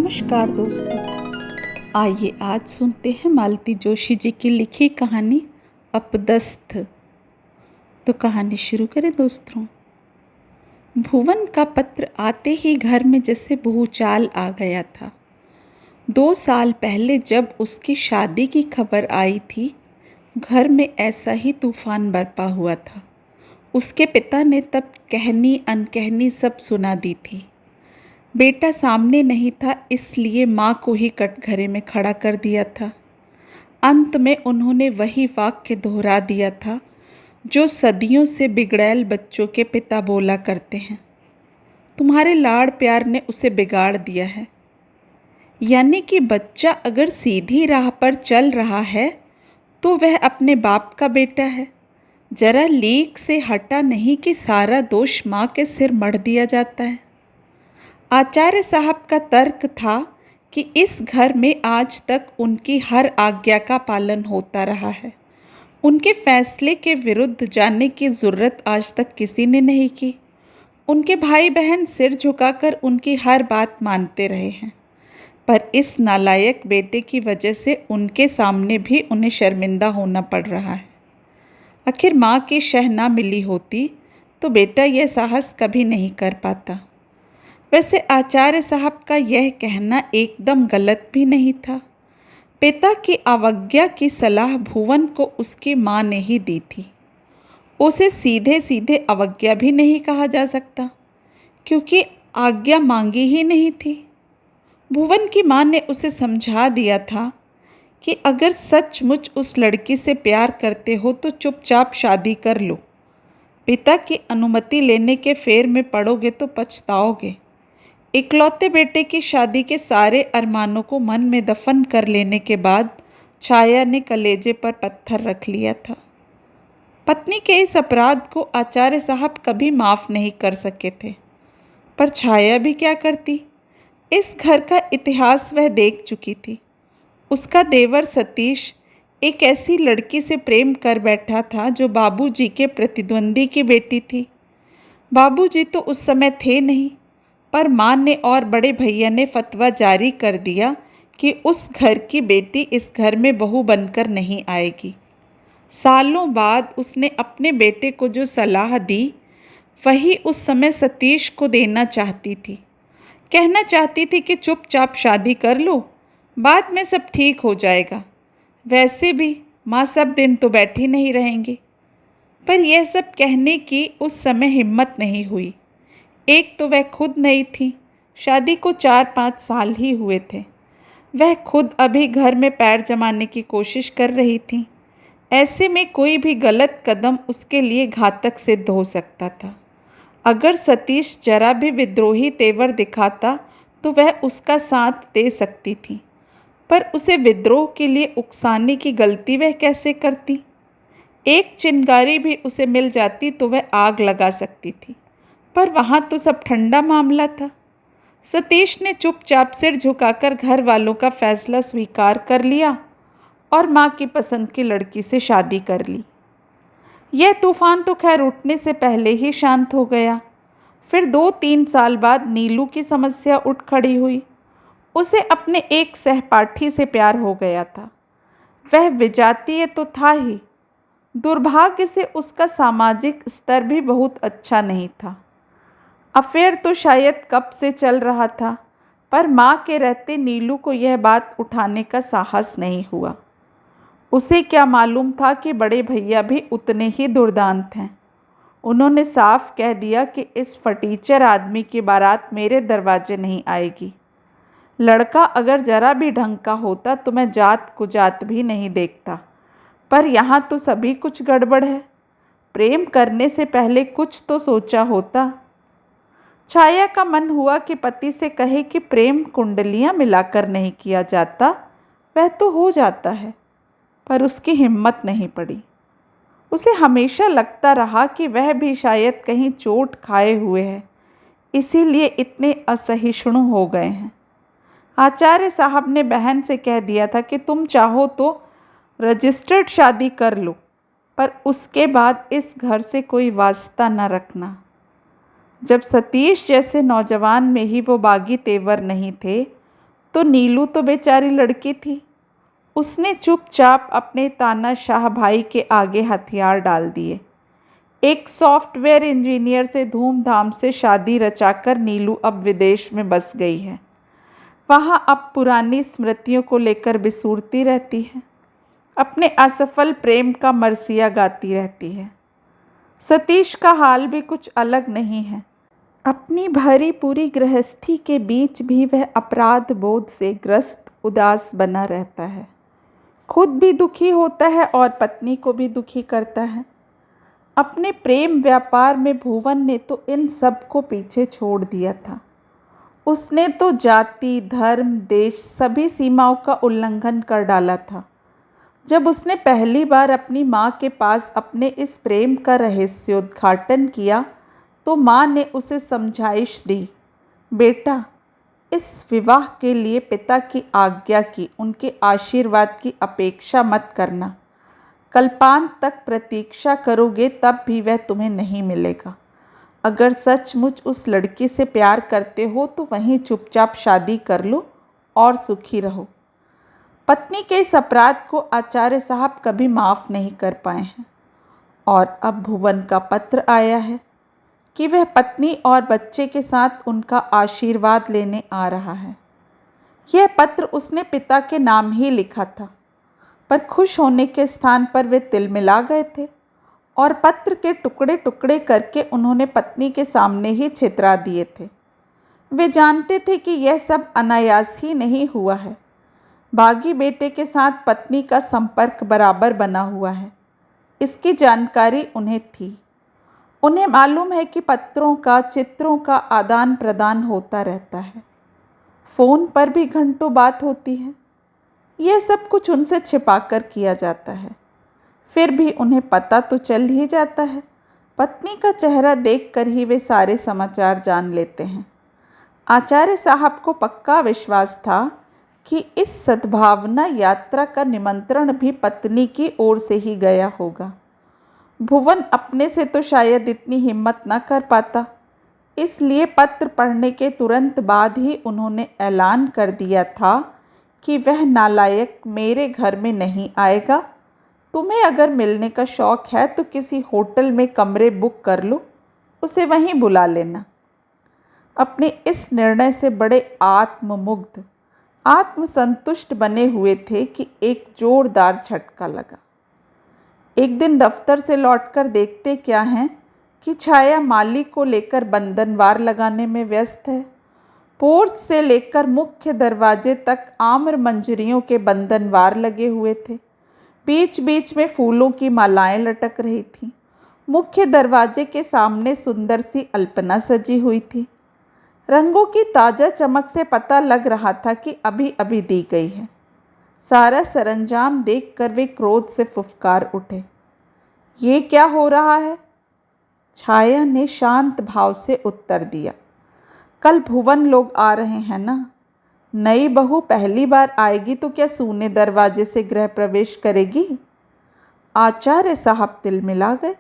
नमस्कार दोस्तों। आइए आज सुनते हैं मालती जोशी जी की लिखी कहानी अपदस्थ। तो कहानी शुरू करें दोस्तों। भुवन का पत्र आते ही घर में जैसे भूचाल आ गया था। 2 साल पहले जब उसकी शादी की खबर आई थी, घर में ऐसा ही तूफान बरपा हुआ था। उसके पिता ने तब कहनी अनकहनी सब सुना दी थी। बेटा सामने नहीं था, इसलिए माँ को ही कटघरे में खड़ा कर दिया था। अंत में उन्होंने वही वाक्य दोहरा दिया था जो सदियों से बिगड़ैल बच्चों के पिता बोला करते हैं, तुम्हारे लाड़ प्यार ने उसे बिगाड़ दिया है। यानी कि बच्चा अगर सीधी राह पर चल रहा है तो वह अपने बाप का बेटा है। जरा लीक से हटा नहीं कि सारा दोष माँ के सिर मढ़ दिया जाता है। आचार्य साहब का तर्क था कि इस घर में आज तक उनकी हर आज्ञा का पालन होता रहा है। उनके फैसले के विरुद्ध जाने की ज़रूरत आज तक किसी ने नहीं की। उनके भाई बहन सिर झुकाकर उनकी हर बात मानते रहे हैं, पर इस नालायक बेटे की वजह से उनके सामने भी उन्हें शर्मिंदा होना पड़ रहा है। आखिर माँ की शह ना मिली होती तो बेटा यह साहस कभी नहीं कर पाता। वैसे आचार्य साहब का यह कहना एकदम गलत भी नहीं था। पिता की अवज्ञा की सलाह भुवन को उसकी माँ ने ही दी थी। उसे सीधे सीधे अवज्ञा भी नहीं कहा जा सकता, क्योंकि आज्ञा मांगी ही नहीं थी। भुवन की माँ ने उसे समझा दिया था कि अगर सचमुच उस लड़की से प्यार करते हो तो चुपचाप शादी कर लो। पिता की अनुमति लेने के फेर में पड़ोगे तो पछताओगे। इकलौते बेटे की शादी के सारे अरमानों को मन में दफन कर लेने के बाद छाया ने कलेजे पर पत्थर रख लिया था। पत्नी के इस अपराध को आचार्य साहब कभी माफ़ नहीं कर सके थे, पर छाया भी क्या करती। इस घर का इतिहास वह देख चुकी थी। उसका देवर सतीश एक ऐसी लड़की से प्रेम कर बैठा था जो बाबूजी के प्रतिद्वंदी की बेटी थी। बाबूजी तो उस समय थे नहीं, पर माँ ने और बड़े भैया ने फतवा जारी कर दिया कि उस घर की बेटी इस घर में बहू बनकर नहीं आएगी। सालों बाद उसने अपने बेटे को जो सलाह दी वही उस समय सतीश को देना चाहती थी। कहना चाहती थी कि चुपचाप शादी कर लो, बाद में सब ठीक हो जाएगा। वैसे भी माँ सब दिन तो बैठी नहीं रहेंगी। पर यह सब कहने की उस समय हिम्मत नहीं हुई। एक तो वह खुद नहीं थी, शादी को 4-5 साल ही हुए थे। वह खुद अभी घर में पैर जमाने की कोशिश कर रही थी। ऐसे में कोई भी गलत कदम उसके लिए घातक सिद्ध हो सकता था। अगर सतीश जरा भी विद्रोही तेवर दिखाता तो वह उसका साथ दे सकती थी, पर उसे विद्रोह के लिए उकसाने की गलती वह कैसे करती। एक चिंगारी भी उसे मिल जाती तो वह आग लगा सकती थी, पर वहाँ तो सब ठंडा मामला था। सतीश ने चुपचाप सिर झुकाकर घर वालों का फैसला स्वीकार कर लिया और माँ की पसंद की लड़की से शादी कर ली। यह तूफान तो खैर उठने से पहले ही शांत हो गया। फिर 2-3 साल बाद नीलू की समस्या उठ खड़ी हुई। उसे अपने एक सहपाठी से प्यार हो गया था। वह विजातीय तो था ही, दुर्भाग्य से उसका सामाजिक स्तर भी बहुत अच्छा नहीं था। अफेयर तो शायद कब से चल रहा था, पर माँ के रहते नीलू को यह बात उठाने का साहस नहीं हुआ। उसे क्या मालूम था कि बड़े भैया भी उतने ही दुर्दांत हैं। उन्होंने साफ कह दिया कि इस फटीचर आदमी की बारात मेरे दरवाजे नहीं आएगी। लड़का अगर जरा भी ढंग का होता तो मैं जात कुजात भी नहीं देखता, पर यहाँ तो सभी कुछ गड़बड़ है। प्रेम करने से पहले कुछ तो सोचा होता। छाया का मन हुआ कि पति से कहे कि प्रेम कुंडलियाँ मिलाकर नहीं किया जाता, वह तो हो जाता है, पर उसकी हिम्मत नहीं पड़ी। उसे हमेशा लगता रहा कि वह भी शायद कहीं चोट खाए हुए है, इसीलिए इतने असहिष्णु हो गए हैं। आचार्य साहब ने बहन से कह दिया था कि तुम चाहो तो रजिस्टर्ड शादी कर लो, पर उसके बाद इस घर से कोई वास्ता न रखना। जब सतीश जैसे नौजवान में ही वो बागी तेवर नहीं थे तो नीलू तो बेचारी लड़की थी, उसने चुपचाप अपने तानाशाह भाई के आगे हथियार डाल दिए। एक सॉफ्टवेयर इंजीनियर से धूमधाम से शादी रचाकर नीलू अब विदेश में बस गई है। वहाँ अब पुरानी स्मृतियों को लेकर बिसूरती रहती है, अपने असफल प्रेम का मरसिया गाती रहती है। सतीश का हाल भी कुछ अलग नहीं है। अपनी भरी पूरी गृहस्थी के बीच भी वह अपराध बोध से ग्रस्त उदास बना रहता है। खुद भी दुखी होता है और पत्नी को भी दुखी करता है। अपने प्रेम व्यापार में भुवन ने तो इन सब को पीछे छोड़ दिया था। उसने तो जाति, धर्म, देश सभी सीमाओं का उल्लंघन कर डाला था। जब उसने पहली बार अपनी माँ के पास अपने इस प्रेम का रहस्योद्घाटन किया तो माँ ने उसे समझाइश दी, बेटा, इस विवाह के लिए पिता की आज्ञा की, उनके आशीर्वाद की अपेक्षा मत करना। कल्पांत तक प्रतीक्षा करोगे तब भी वह तुम्हें नहीं मिलेगा। अगर सचमुच उस लड़की से प्यार करते हो तो वहीं चुपचाप शादी कर लो और सुखी रहो। पत्नी के इस अपराध को आचार्य साहब कभी माफ़ नहीं कर पाए हैं और अब भुवन का पत्र आया है कि वह पत्नी और बच्चे के साथ उनका आशीर्वाद लेने आ रहा है। यह पत्र उसने पिता के नाम ही लिखा था, पर खुश होने के स्थान पर वे तिलमिला गए थे और पत्र के टुकड़े टुकड़े करके उन्होंने पत्नी के सामने ही छितरा दिए थे। वे जानते थे कि यह सब अनायास ही नहीं हुआ है। बागी बेटे के साथ पत्नी का संपर्क बराबर बना हुआ है, इसकी जानकारी उन्हें थी। उन्हें मालूम है कि पत्रों का, चित्रों का आदान प्रदान होता रहता है। फ़ोन पर भी घंटों बात होती है। यह सब कुछ उनसे छिपाकर किया जाता है, फिर भी उन्हें पता तो चल ही जाता है। पत्नी का चेहरा देखकर ही वे सारे समाचार जान लेते हैं। आचार्य साहब को पक्का विश्वास था कि इस सद्भावना यात्रा का निमंत्रण भी पत्नी की ओर से ही गया होगा। भुवन अपने से तो शायद इतनी हिम्मत न कर पाता, इसलिए पत्र पढ़ने के तुरंत बाद ही उन्होंने ऐलान कर दिया था कि वह नालायक मेरे घर में नहीं आएगा। तुम्हें अगर मिलने का शौक़ है तो किसी होटल में कमरे बुक कर लो, उसे वहीं बुला लेना। अपने इस निर्णय से बड़े आत्ममुग्ध, आत्मसंतुष्ट बने हुए थे कि एक जोरदार झटका लगा। एक दिन दफ्तर से लौटकर देखते क्या हैं कि छाया माली को लेकर बंधनवार लगाने में व्यस्त है। पोर्च से लेकर मुख्य दरवाजे तक आम्र मंजरियों के बंधनवार लगे हुए थे। बीच बीच में फूलों की मालाएं लटक रही थीं। मुख्य दरवाजे के सामने सुंदर सी अल्पना सजी हुई थी। रंगों की ताज़ा चमक से पता लग रहा था कि अभी अभी दी गई है। सारा सरंजाम देखकर वे क्रोध से फुफकार उठे। ये क्या हो रहा है? छाया ने शांत भाव से उत्तर दिया, कल भुवन लोग आ रहे हैं ना। नई बहू पहली बार आएगी तो क्या सूने दरवाजे से गृह प्रवेश करेगी? आचार्य साहब तिलमिला गए।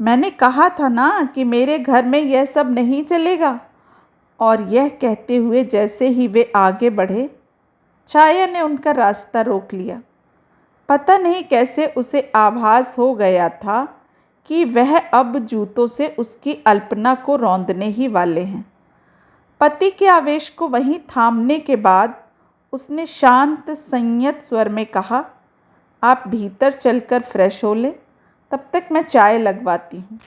मैंने कहा था ना कि मेरे घर में यह सब नहीं चलेगा। और यह कहते हुए जैसे ही वे आगे बढ़े, छाया ने उनका रास्ता रोक लिया। पता नहीं कैसे उसे आभास हो गया था कि वह अब जूतों से उसकी अल्पना को रौंदने ही वाले हैं। पति के आवेश को वहीं थामने के बाद उसने शांत संयत स्वर में कहा, आप भीतर चलकर फ्रेश हो ले, तब तक मैं चाय लगवाती हूँ।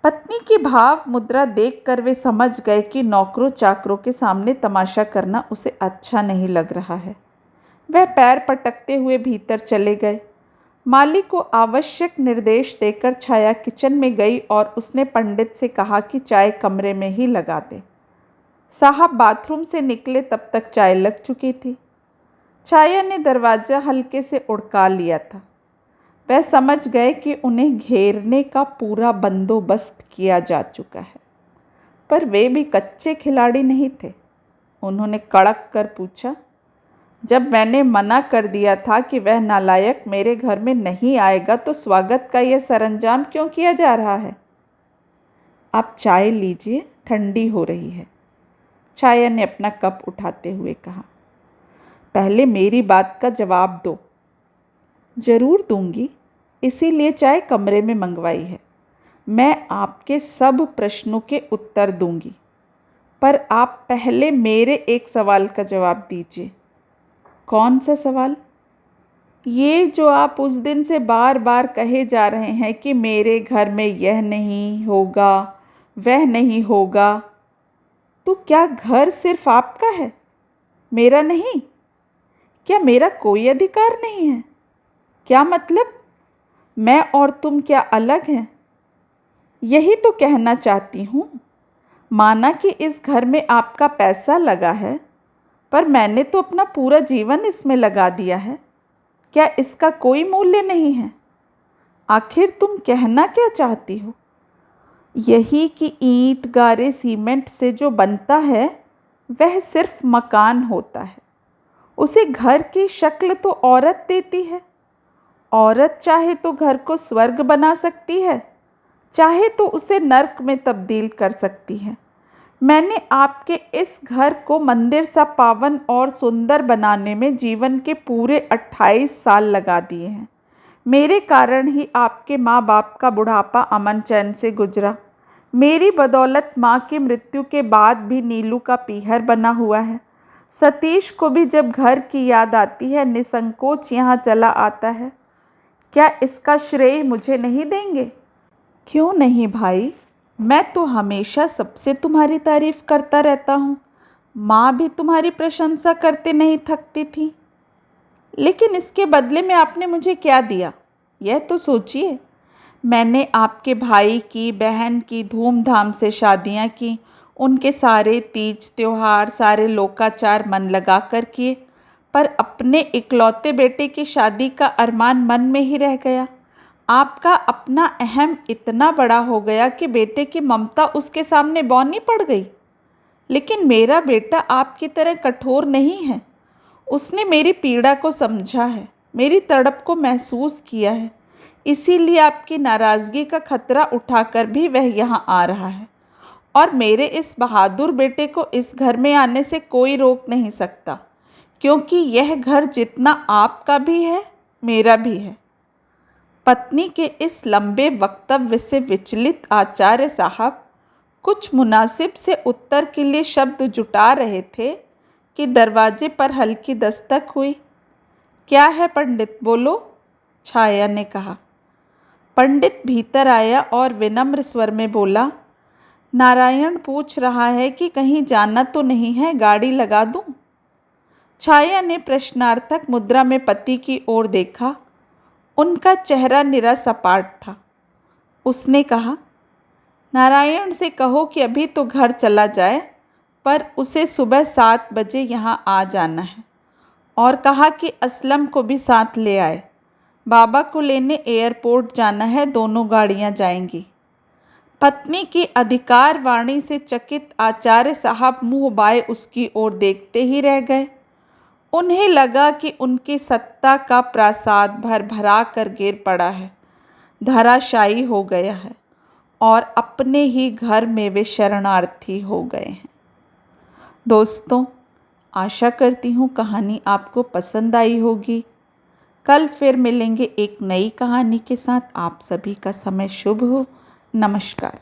पत्नी की भाव मुद्रा देखकर वे समझ गए कि नौकरों चाकरों के सामने तमाशा करना उसे अच्छा नहीं लग रहा है। वह पैर पटकते हुए भीतर चले गए। माली को आवश्यक निर्देश देकर छाया किचन में गई और उसने पंडित से कहा कि चाय कमरे में ही लगा दे। साहब बाथरूम से निकले तब तक चाय लग चुकी थी। छाया ने दरवाज़ा हल्के से उड़का लिया था। वह समझ गए कि उन्हें घेरने का पूरा बंदोबस्त किया जा चुका है, पर वे भी कच्चे खिलाड़ी नहीं थे। उन्होंने कड़क कर पूछा, जब मैंने मना कर दिया था कि वह नालायक मेरे घर में नहीं आएगा तो स्वागत का यह सरंजाम क्यों किया जा रहा है? आप चाय लीजिए, ठंडी हो रही है। छाया ने अपना कप उठाते हुए कहा। पहले मेरी बात का जवाब दो। जरूर दूंगी, इसीलिए चाय कमरे में मंगवाई है। मैं आपके सब प्रश्नों के उत्तर दूंगी, पर आप पहले मेरे एक सवाल का जवाब दीजिए। कौन सा सवाल? ये जो आप उस दिन से बार बार कहे जा रहे हैं कि मेरे घर में यह नहीं होगा, वह नहीं होगा, तो क्या घर सिर्फ आपका है, मेरा नहीं? क्या मेरा कोई अधिकार नहीं है? क्या मतलब, मैं और तुम क्या अलग हैं? यही तो कहना चाहती हूँ। माना कि इस घर में आपका पैसा लगा है, पर मैंने तो अपना पूरा जीवन इसमें लगा दिया है। क्या इसका कोई मूल्य नहीं है? आखिर तुम कहना क्या चाहती हो? यही कि ईंट गारे सीमेंट से जो बनता है वह सिर्फ मकान होता है, उसे घर की शक्ल तो औरत देती है। औरत चाहे तो घर को स्वर्ग बना सकती है, चाहे तो उसे नर्क में तब्दील कर सकती है। मैंने आपके इस घर को मंदिर सा पावन और सुंदर बनाने में जीवन के पूरे 28 साल लगा दिए हैं। मेरे कारण ही आपके माँ बाप का बुढ़ापा अमन चैन से गुजरा। मेरी बदौलत माँ की मृत्यु के बाद भी नीलू का पीहर बना हुआ है। सतीश को भी जब घर की याद आती है निसंकोच यहाँ चला आता है। क्या इसका श्रेय मुझे नहीं देंगे? क्यों नहीं भाई, मैं तो हमेशा सबसे तुम्हारी तारीफ करता रहता हूँ। माँ भी तुम्हारी प्रशंसा करते नहीं थकती थी। लेकिन इसके बदले में आपने मुझे क्या दिया, यह तो सोचिए। मैंने आपके भाई की बहन की धूमधाम से शादियाँ की, उनके सारे तीज त्योहार सारे लोकाचार मन लगा कर किए, पर अपने इकलौते बेटे की शादी का अरमान मन में ही रह गया। आपका अपना अहम इतना बड़ा हो गया कि बेटे की ममता उसके सामने बौनी पड़ गई। लेकिन मेरा बेटा आपकी तरह कठोर नहीं है। उसने मेरी पीड़ा को समझा है, मेरी तड़प को महसूस किया है। इसीलिए आपकी नाराज़गी का खतरा उठाकर भी वह यहाँ आ रहा है। और मेरे इस बहादुर बेटे को इस घर में आने से कोई रोक नहीं सकता, क्योंकि यह घर जितना आपका भी है मेरा भी है। पत्नी के इस लंबे वक्तव्य से विचलित आचार्य साहब कुछ मुनासिब से उत्तर के लिए शब्द जुटा रहे थे कि दरवाजे पर हल्की दस्तक हुई। क्या है पंडित, बोलो, छाया ने कहा। पंडित भीतर आया और विनम्र स्वर में बोला, नारायण पूछ रहा है कि कहीं जाना तो नहीं है, गाड़ी लगा दूं? छाया ने प्रश्नार्थक मुद्रा में पति की ओर देखा। उनका चेहरा निरा सपाट था। उसने कहा, नारायण से कहो कि अभी तो घर चला जाए, पर उसे सुबह 7 बजे यहाँ आ जाना है। और कहा कि असलम को भी साथ ले आए। बाबा को लेने एयरपोर्ट जाना है, दोनों गाड़ियाँ जाएंगी। पत्नी की अधिकार वाणी से चकित आचार्य साहब मुँह बाए उसकी ओर देखते ही रह गए। उन्हें लगा कि उनकी सत्ता का प्रासाद भर भरा कर गिर पड़ा है, धराशायी हो गया है, और अपने ही घर में वे शरणार्थी हो गए हैं। दोस्तों, आशा करती हूँ कहानी आपको पसंद आई होगी। कल फिर मिलेंगे एक नई कहानी के साथ। आप सभी का समय शुभ हो। नमस्कार।